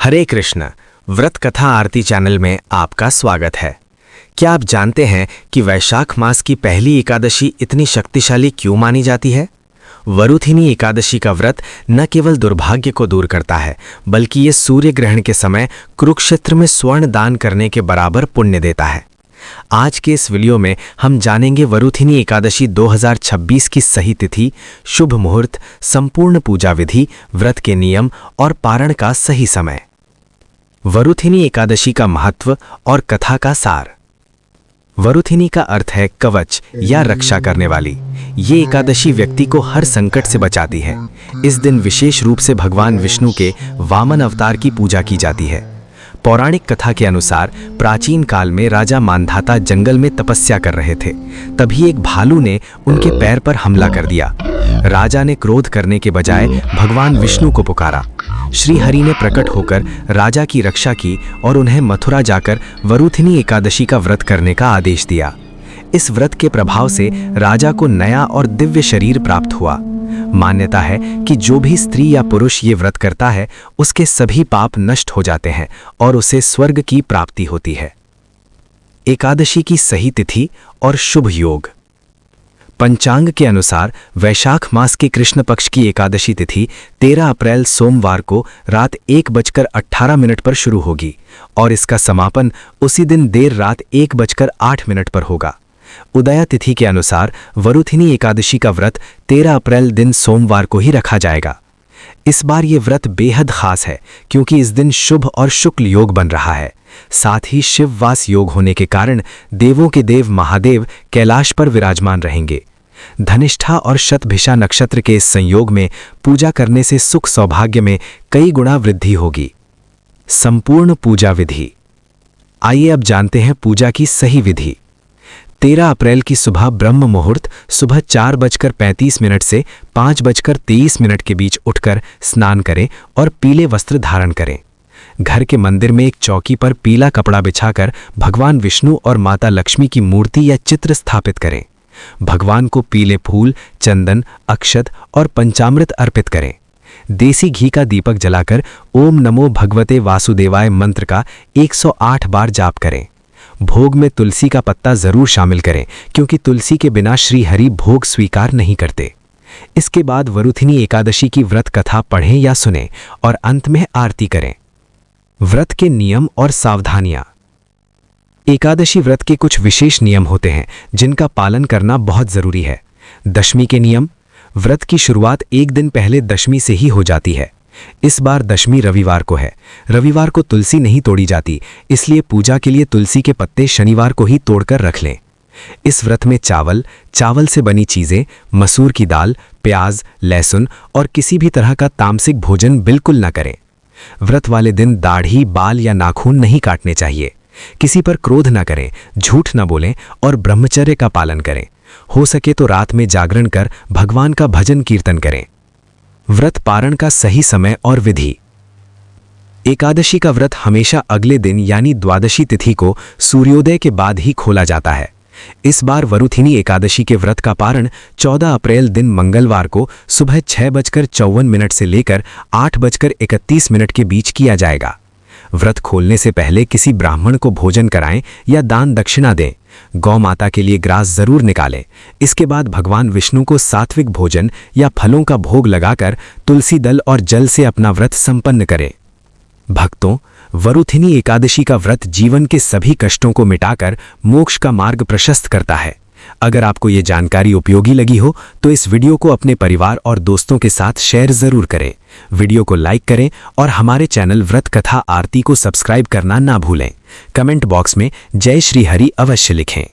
हरे कृष्ण। व्रत कथा आरती चैनल में आपका स्वागत है। क्या आप जानते हैं कि वैशाख मास की पहली एकादशी इतनी शक्तिशाली क्यों मानी जाती है? वरुथिनी एकादशी का व्रत न केवल दुर्भाग्य को दूर करता है, बल्कि ये सूर्य ग्रहण के समय कुरुक्षेत्र में स्वर्ण दान करने के बराबर पुण्य देता है। आज के इस वीडियो में हम जानेंगे वरुथिनी एकादशी 2026 की सही तिथि, शुभ मुहूर्त, संपूर्ण पूजा विधि, व्रत के नियम और पारण का सही समय। वरुथिनी एकादशी का महत्व और कथा का सार। वरुथिनी का अर्थ है कवच या रक्षा करने वाली। ये एकादशी व्यक्ति को हर संकट से बचाती है। इस दिन विशेष रूप से भगवान विष्णु के वामन अवतार की पूजा की जाती है। पौराणिक कथा के अनुसार प्राचीन काल में राजा मांधाता जंगल में तपस्या कर रहे थे। तभी एक भालू ने उनके पैर पर हमला कर दिया। राजा ने क्रोध करने के बजाय भगवान विष्णु को पुकारा। श्री हरि ने प्रकट होकर राजा की रक्षा की और उन्हें मथुरा जाकर वरुथिनी एकादशी का व्रत करने का आदेश दिया। इस व्रत के प्रभाव से राजा को नया और दिव्य शरीर प्राप्त हुआ। मान्यता है कि जो भी स्त्री या पुरुष ये व्रत करता है, उसके सभी पाप नष्ट हो जाते हैं और उसे स्वर्ग की प्राप्ति होती है। एकादशी की सही तिथि और शुभ योग। पंचांग के अनुसार वैशाख मास के कृष्ण पक्ष की एकादशी तिथि 13 अप्रैल सोमवार को रात 1:18 पर शुरू होगी और इसका समापन उसी दिन देर रात 1:08 पर होगा। उदया तिथि के अनुसार वरुथिनी एकादशी का व्रत 13 अप्रैल दिन सोमवार को ही रखा जाएगा। इस बार ये व्रत बेहद खास है क्योंकि इस दिन शुभ और शुक्ल योग बन रहा है। साथ ही शिववास योग होने के कारण देवों के देव महादेव कैलाश पर विराजमान रहेंगे। धनिष्ठा और शतभिषा नक्षत्र के इस संयोग में पूजा करने से सुख सौभाग्य में कई गुना वृद्धि होगी। संपूर्ण पूजा विधि। आइए अब जानते हैं पूजा की सही विधि। 13 अप्रैल की सुबह ब्रह्म मुहूर्त सुबह 4:35 से 5:23 के बीच उठकर स्नान करें और पीले वस्त्र धारण करें। घर के मंदिर में एक चौकी पर पीला कपड़ा बिछाकर भगवान विष्णु और माता लक्ष्मी की मूर्ति या चित्र स्थापित करें। भगवान को पीले फूल, चंदन, अक्षत और पंचामृत अर्पित करें। देसी घी का दीपक जलाकर ओम नमो भगवते वासुदेवाय मंत्र का 108 बार जाप करें। भोग में तुलसी का पत्ता जरूर शामिल करें क्योंकि तुलसी के बिना श्री हरि भोग स्वीकार नहीं करते। इसके बाद वरुथिनी एकादशी की व्रत कथा पढ़ें या सुनें और अंत में आरती करें। व्रत के नियम और सावधानियां। एकादशी व्रत के कुछ विशेष नियम होते हैं जिनका पालन करना बहुत जरूरी है। दशमी के नियम। व्रत की शुरुआत एक दिन पहले दशमी से ही हो जाती है। इस बार दशमी रविवार को है। रविवार को तुलसी नहीं तोड़ी जाती, इसलिए पूजा के लिए तुलसी के पत्ते शनिवार को ही तोड़कर रख लें। इस व्रत में चावल से बनी चीजें, मसूर की दाल, प्याज, लहसुन और किसी भी तरह का तामसिक भोजन बिल्कुल न करें। व्रत वाले दिन दाढ़ी, बाल या नाखून नहीं काटने चाहिए। किसी पर क्रोध न करें, झूठ न बोलें और ब्रह्मचर्य का पालन करें। हो सके तो रात में जागरण कर भगवान का भजन कीर्तन करें। व्रत पारण का सही समय और विधि। एकादशी का व्रत हमेशा अगले दिन यानी द्वादशी तिथि को सूर्योदय के बाद ही खोला जाता है। इस बार वरुथिनी एकादशी के व्रत का पारण 14 अप्रैल दिन मंगलवार को सुबह 6:54 से लेकर 8:31 के बीच किया जाएगा। व्रत खोलने से पहले किसी ब्राह्मण को भोजन कराएं या दान दक्षिणा दें। गौ माता के लिए ग्रास जरूर निकालें। इसके बाद भगवान विष्णु को सात्विक भोजन या फलों का भोग लगाकर तुलसी दल और जल से अपना व्रत संपन्न करें। भक्तों, वरुथिनी एकादशी का व्रत जीवन के सभी कष्टों को मिटाकर मोक्ष का मार्ग प्रशस्त करता है। अगर आपको ये जानकारी उपयोगी लगी हो तो इस वीडियो को अपने परिवार और दोस्तों के साथ शेयर जरूर करें। वीडियो को लाइक करें और हमारे चैनल व्रत कथा आरती को सब्सक्राइब करना ना भूलें। कमेंट बॉक्स में जय श्री हरि अवश्य लिखें।